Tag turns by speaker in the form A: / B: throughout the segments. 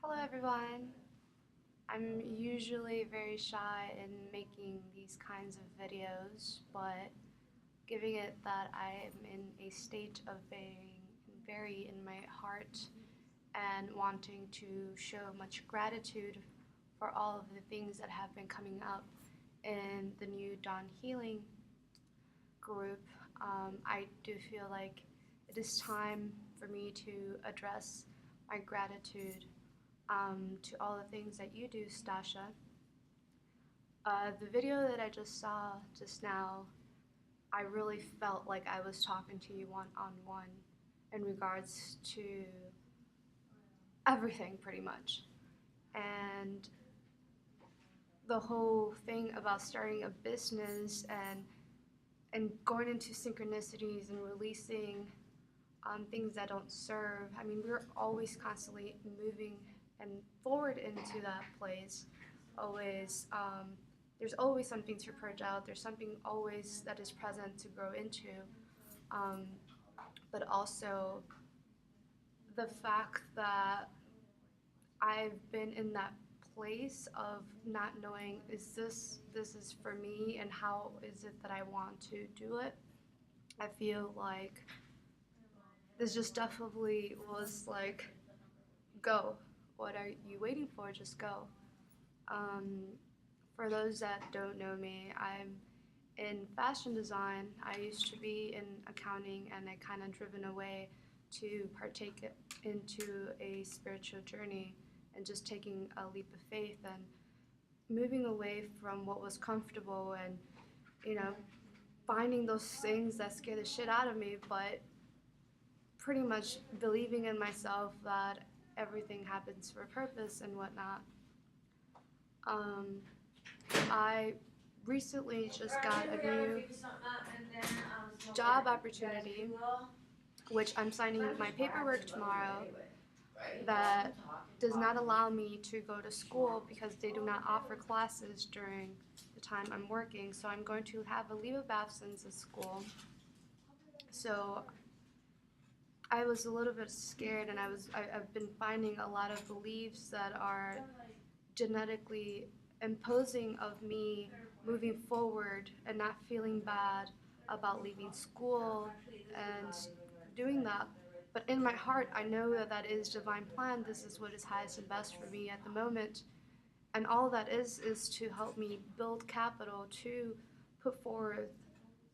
A: Hello everyone. I'm usually very shy in making these kinds of videos, but giving it that I am in a state of being very in my heart and wanting to show much gratitude for all of the things that have been coming up in the new Dawn Healing group, I do feel like it is time for me to address my gratitude to all the things that you do, Stasha. The video that I just saw just now, I really felt like I was talking to you one on one in regards to everything pretty much. And the whole thing about starting a business and going into synchronicities and releasing things that don't serve. I mean, we're always constantly moving and forward into that place. Always, there's always something to purge out. There's something always that is present to grow into. Um, but also the fact that I've been in that place of not knowing is this is for me and how is it that I want to do it. I feel like this just definitely was like, go. What are you waiting for? Just go. Um, for those that don't know me, I'm in fashion design. I used to be in accounting and I kind of driven away to partake into a spiritual journey and just taking a leap of faith and moving away from what was comfortable and, you know, finding those things that scare the shit out of me, but pretty much believing in myself that everything happens for a purpose and whatnot. Um, I recently just got a new job opportunity, which I'm signing my paperwork tomorrow, that does not allow me to go to school because they do not offer classes during the time I'm working. So I'm going to have a leave of absence at school. So I was a little bit scared, and I've been finding a lot of beliefs that are genetically imposing of me moving forward and not feeling bad about leaving school and doing that. But in my heart, I know that that is divine plan. This is what is highest and best for me at the moment. And all that is to help me build capital to put forth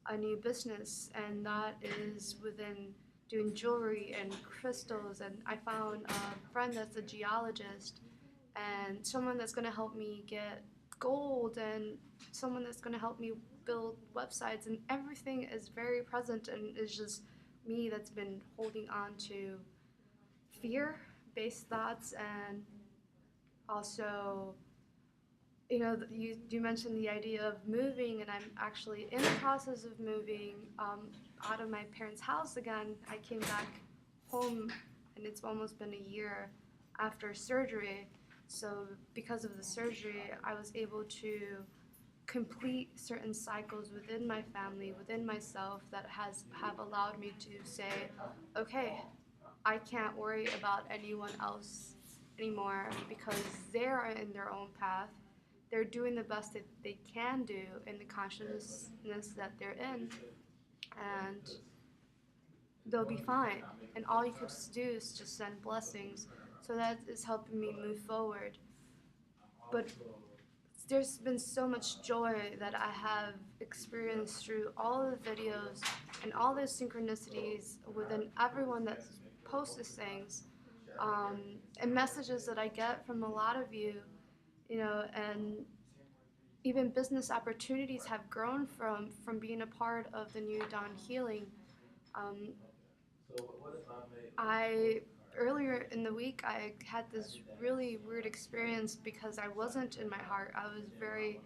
A: a new business, and that is within doing jewelry and crystals. And I found a friend that's a geologist and someone that's going to help me get gold and someone that's going to help me build websites, and everything is very present, and it's just me that's been holding on to fear-based thoughts. And also, you know, you mentioned the idea of moving, and I'm actually in the process of moving out of my parents' house again. I came back home, and it's almost been a year after surgery. So because of the surgery, I was able to complete certain cycles within my family, within myself, that have allowed me to say, okay, I can't worry about anyone else anymore because they're in their own path. They're doing the best that they can do in the consciousness that they're in, and they'll be fine. And all you could do is just send blessings. So that is helping me move forward. But there's been so much joy that I have experienced through all of the videos and all those synchronicities within everyone that posts things, and messages that I get from a lot of you, you know, and even business opportunities have grown from being a part of the New Dawn Healing. Um, I earlier in the week I had this really weird experience because I wasn't in my heart. I was very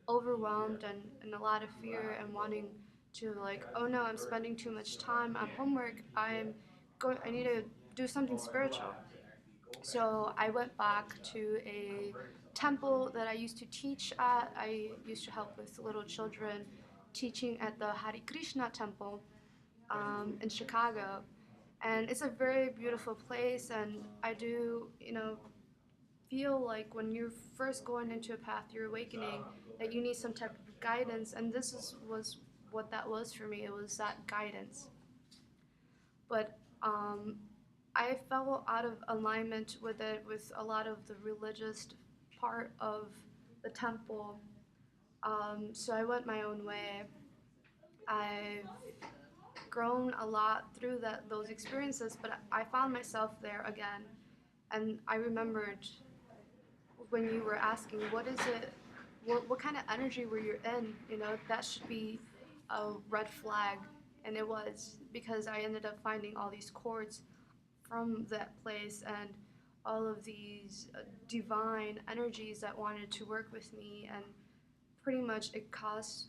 A: overwhelmed and in a lot of fear and wanting to, like, oh no, I'm spending too much time on homework. I need to do something spiritual. So I went back to a temple that I used to teach at. I used to help with little children teaching at the Hare Krishna temple in Chicago. And it's a very beautiful place, and I do, you know, feel like when you're first going into a path, you're awakening, that you need some type of guidance, and was what that was for me. It was that guidance. But I fell out of alignment with it, with a lot of the religious part of the temple. So I went my own way. I've grown a lot through those experiences, but I found myself there again. And I remembered when you were asking, what is it, what kind of energy were you in? You know, that should be a red flag. And it was, because I ended up finding all these chords from that place and all of these divine energies that wanted to work with me. And pretty much it caused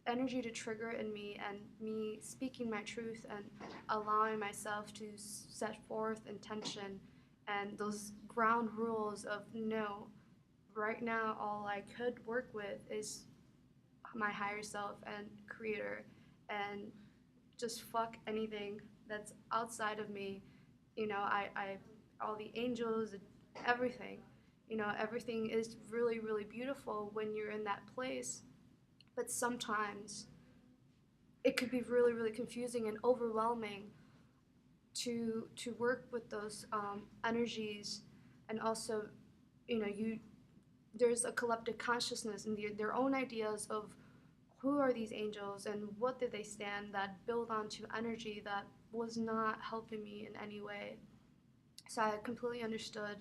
A: energy to trigger in me, and me speaking my truth and allowing myself to set forth intention and those ground rules of no, right now all I could work with is my higher self and creator, and just fuck anything that's outside of me. You know, I all the angels, everything, you know, everything is really, really beautiful when you're in that place. But sometimes it could be really, really confusing and overwhelming to work with those energies. And also, you know, you there's a collective consciousness and their own ideas of who are these angels and what did they stand, that build onto energy that was not helping me in any way. So I completely understood.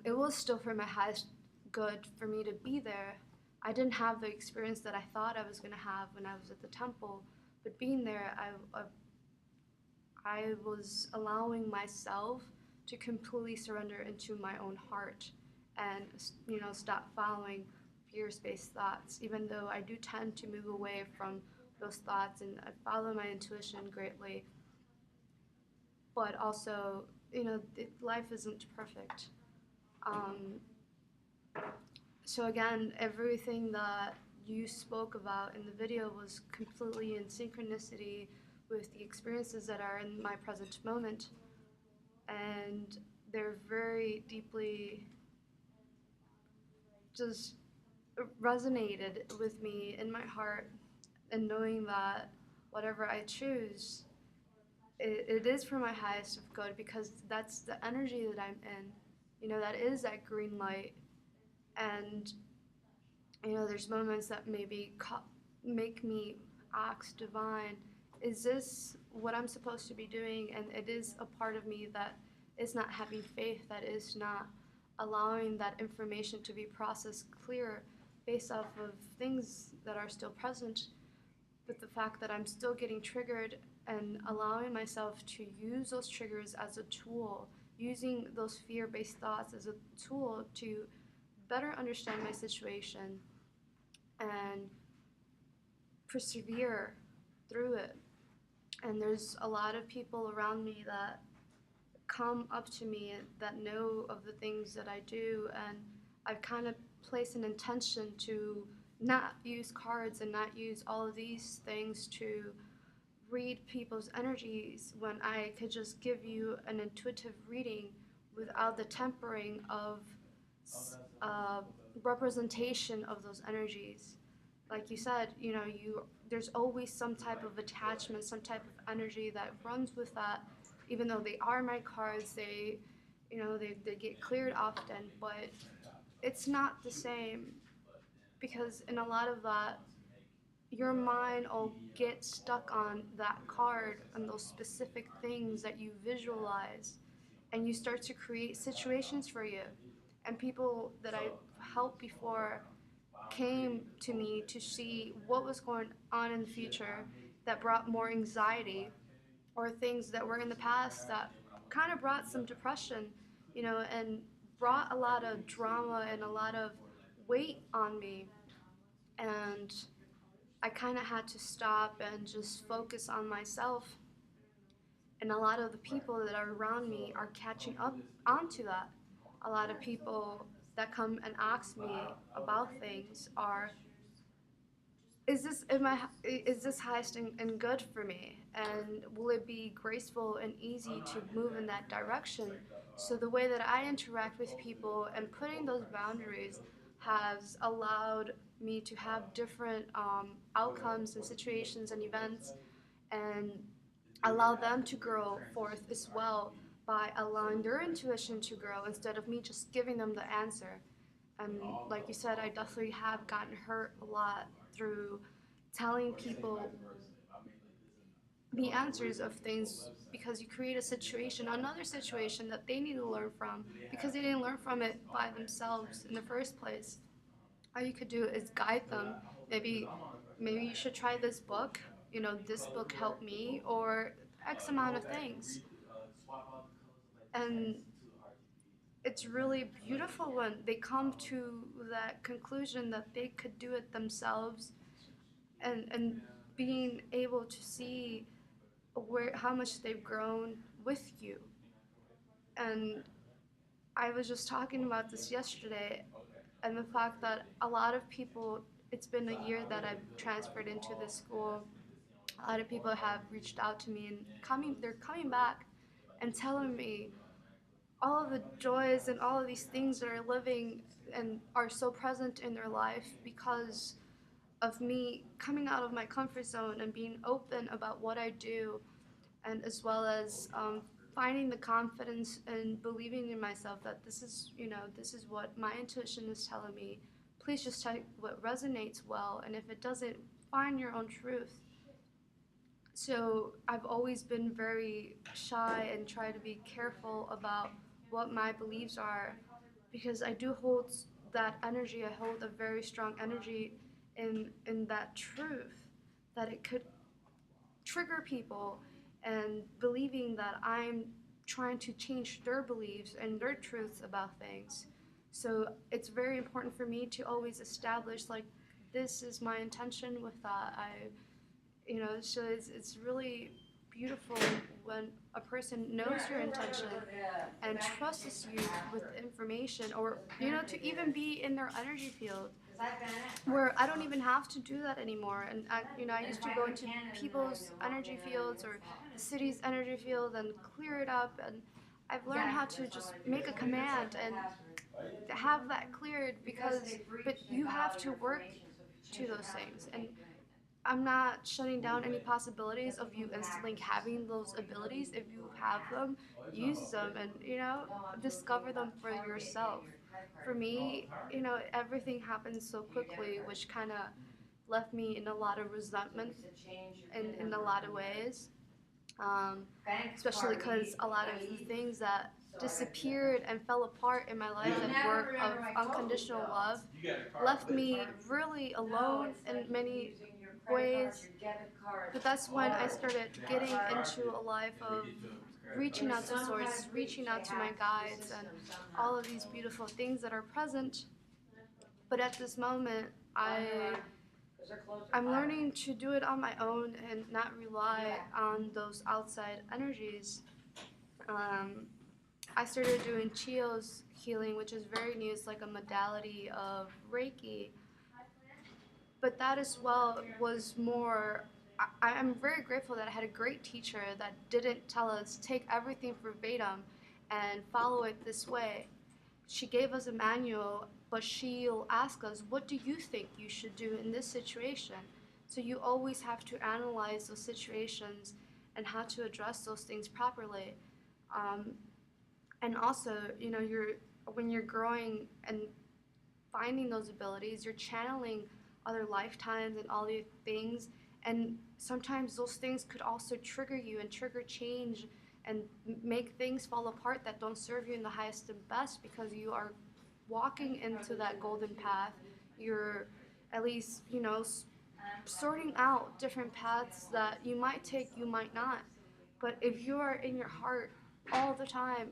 A: It was still for my highest good for me to be there. I didn't have the experience that I thought I was going to have when I was at the temple, but being there, I was allowing myself to completely surrender into my own heart and, you know, stop following fear-based thoughts, even though I do tend to move away from those thoughts and I follow my intuition greatly. But also, you know, life isn't perfect. Um, so again, everything that you spoke about in the video was completely in synchronicity with the experiences that are in my present moment. And they're very deeply just resonated with me in my heart, and knowing that whatever I choose, it is for my highest of good, because that's the energy that I'm in. You know, that is that green light. And, you know, there's moments that maybe make me ask divine, is this what I'm supposed to be doing? And it is a part of me that is not having faith, that is not allowing that information to be processed clear based off of things that are still present. But the fact that I'm still getting triggered and allowing myself to use those triggers as a tool, using those fear-based thoughts as a tool to better understand my situation and persevere through it. And there's a lot of people around me that come up to me that know of the things that I do, and I've kind of placed an intention to not use cards and not use all of these things to read people's energies, when I could just give you an intuitive reading without the tempering of uh, representation of those energies. Like you said, you know, there's always some type of attachment, some type of energy that runs with that. Even though they are my cards, you know, they get cleared often, but it's not the same, because in a lot of that, your mind will get stuck on that card and those specific things that you visualize, and you start to create situations for you. And people that I've helped before came to me to see what was going on in the future that brought more anxiety, or things that were in the past that kind of brought some depression, you know, and brought a lot of drama and a lot of weight on me. And I kind of had to stop and just focus on myself. And a lot of the people that are around me are catching up onto that. A lot of people that come and ask me about things are, is this highest and good for me? And will it be graceful and easy to move in that direction? So the way that I interact with people and putting those boundaries has allowed me to have different outcomes and situations and events, and allow them to grow forth as well by allowing their intuition to grow instead of me just giving them the answer. And like you said, I definitely have gotten hurt a lot through telling people the answers of things because you create a situation, another situation that they need to learn from because they didn't learn from it by themselves in the first place. All you could do is guide them. Maybe, maybe you should try this book. You know, this book helped me, or X amount of things. And it's really beautiful when they come to that conclusion that they could do it themselves, and being able to see where how much they've grown with you. And I was just talking about this yesterday, and the fact that a lot of people, it's been a year that I've transferred into this school. A lot of people have reached out to me and they're coming back and telling me all of the joys and all of these things that are living and are so present in their life because of me coming out of my comfort zone and being open about what I do, and as well as finding the confidence and believing in myself that this is, you know, this is what my intuition is telling me. Please just take what resonates well, and if it doesn't, find your own truth. So I've always been very shy and try to be careful about what my beliefs are because I do hold that energy. I hold a very strong energy in that truth that it could trigger people and believing that I'm trying to change their beliefs and their truths about things. So it's very important for me to always establish like this is my intention with that. So it's really beautiful when a person knows your intention and trusts you with information, or to even be in their energy field where I don't even have to do that anymore. And I used to go into people's energy fields or the city's energy field and clear it up, and I've learned how to just make a command and have that cleared but you have to work to those things. And I'm not shutting down any possibilities of you instantly having those abilities. If you have them, use them and, discover them for yourself. For me, everything happened so quickly, which kind of left me in a lot of resentment in a lot of ways. Um, Especially because a lot of the things that disappeared and fell apart in my life that were of unconditional love left me really alone in many ways. But that's when I started getting into a life of reaching out to source, reaching out to my guides, and all of these beautiful things that are present. But at this moment, I'm learning to do it on my own and not rely on those outside energies. Um, I started doing Chio's healing, which is very new. It's like a modality of Reiki, but that as well was more. I'm very grateful that I had a great teacher that didn't tell us take everything verbatim and follow it this way. She gave us a manual, but she'll ask us, what do you think you should do in this situation? So you always have to analyze those situations and how to address those things properly. Um, and also, when you're growing and finding those abilities, you're channeling other lifetimes and all these things. And sometimes those things could also trigger you and trigger change and make things fall apart that don't serve you in the highest and best because you are walking into that golden path. You're at least, sorting out different paths that you might take, you might not. But if you are in your heart all the time,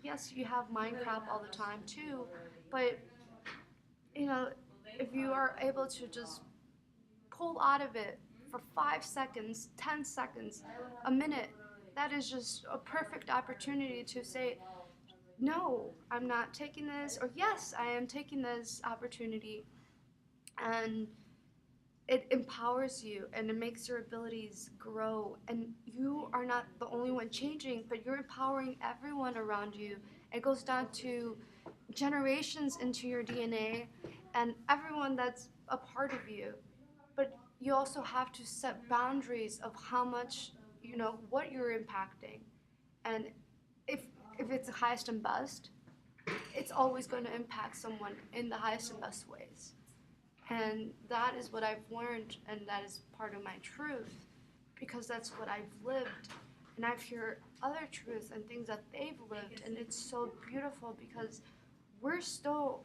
A: yes, you have mind crap all the time too, but you know, if you are able to just pull out of it for 5 seconds, 10 seconds, a minute, that is just a perfect opportunity to say, no, I'm not taking this, or yes, I am taking this opportunity. And it empowers you and it makes your abilities grow. And you are not the only one changing, but you're empowering everyone around you. It goes down to generations into your DNA and everyone that's a part of you. But you also have to set boundaries of how much, what you're impacting. And if if it's the highest and best, it's always going to impact someone in the highest and best ways. And that is what I've learned, and that is part of my truth, because that's what I've lived. And I've heard other truths and things that they've lived, and it's so beautiful because we're still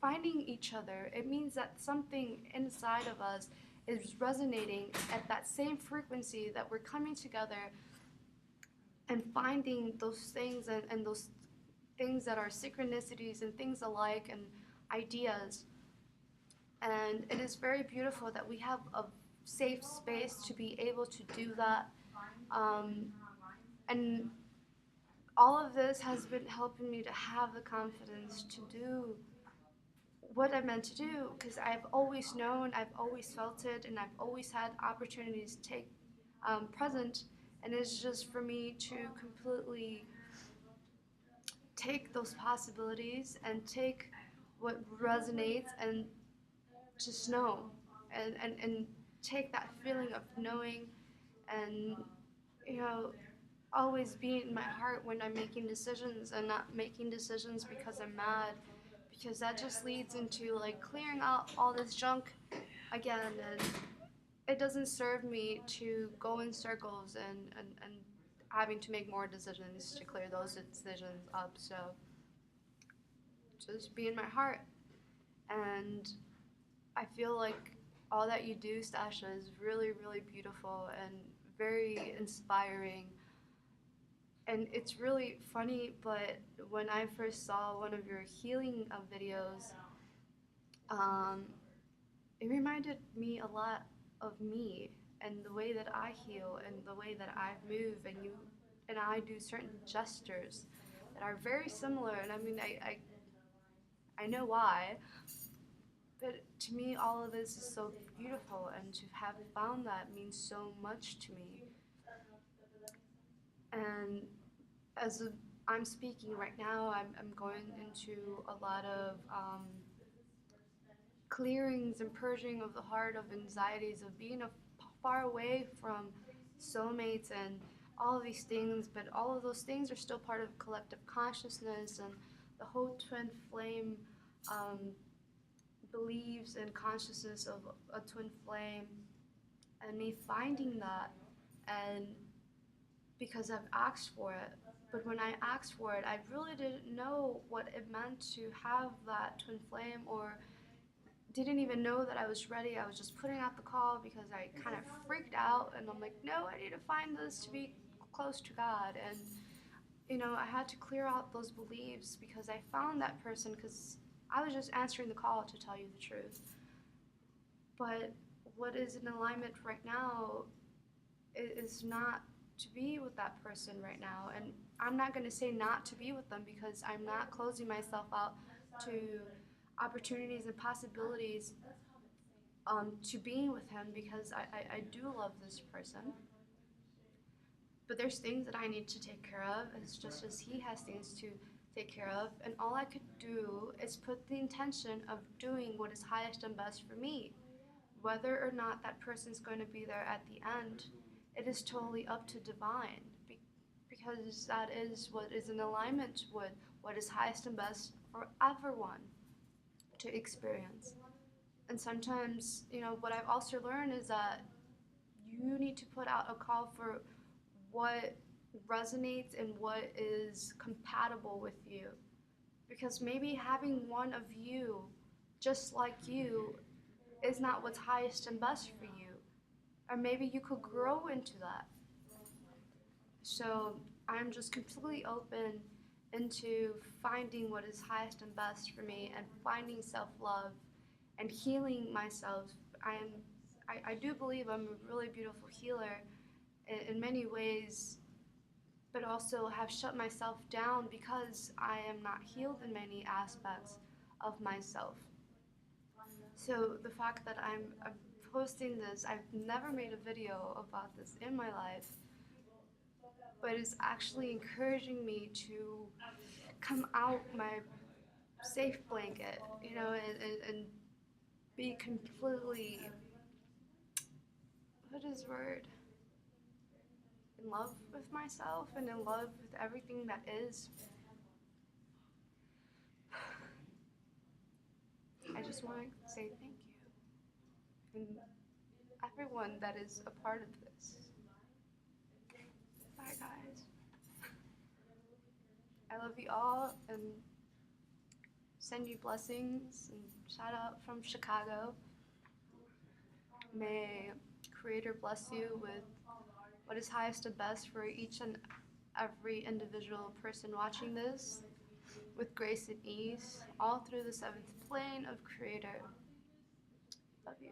A: finding each other. It means that something inside of us is resonating at that same frequency, that we're coming together and finding those things and those things that are synchronicities and things alike and ideas. And it is very beautiful that we have a safe space to be able to do that. And all of this has been helping me to have the confidence to do what I meant to do, because I've always known, I've always felt it, and I've always had opportunities to take present. And it's just for me to completely take those possibilities and take what resonates and just know, and take that feeling of knowing, and you know always be in my heart when I'm making decisions, and not making decisions because I'm mad, because that just leads into like clearing out all this junk again, and it doesn't serve me to go in circles and having to make more decisions to clear those decisions up. So just be in my heart. And I feel like all that you do, Stasha, is really, really beautiful and very inspiring. And it's really funny, but when I first saw one of your healing videos, um, it reminded me a lot of me and the way that I heal and the way that I move, and I do certain gestures that are very similar. And I mean, I know why, but to me, all of this is so beautiful, and to have found that means so much to me. And as I'm speaking right now, I'm going into a lot of clearings and purging of the heart, of anxieties, of being far away from soulmates and all of these things. But all of those things are still part of collective consciousness, and the whole twin flame um, believes in consciousness of a twin flame, and me finding that, and because I've asked for it. But when I asked for it, I really didn't know what it meant to have that twin flame, or didn't even know that I was ready. I was just putting out the call because I kind of freaked out, and I'm like, no, I need to find this to be close to God. And I had to clear out those beliefs because I found that person, because I was just answering the call, to tell you the truth. But what is in alignment right now is not to be with that person right now. And I'm not going to say not to be with them, because I'm not closing myself out to opportunities and possibilities to being with him, because I do love this person. But there's things that I need to take care of, as just as he has things to take care of. And all I could do is put the intention of doing what is highest and best for me. Whether or not that person's going to be there at the end, it is totally up to divine, because that is what is in alignment with what is highest and best for everyone to experience. And sometimes, what I've also learned is that you need to put out a call for what resonates and what is compatible with you. Because maybe having one of you just like you is not what's highest and best for you. Or maybe you could grow into that. So I'm just completely open into finding what is highest and best for me, and finding self-love and healing myself. I do believe I'm a really beautiful healer in many ways, but also have shut myself down because I am not healed in many aspects of myself. So the fact that I'm posting this, I've never made a video about this in my life, but it's actually encouraging me to come out my safe blanket, you know, and be completely, what is word, in love with myself and in love with everything that is. I just want to say thank you. And everyone that is a part of this. Bye, guys. I love you all and send you blessings and shout out from Chicago. May Creator bless you with what is highest and best for each and every individual person watching this, with grace and ease, all through the seventh plane of Creator. Love you.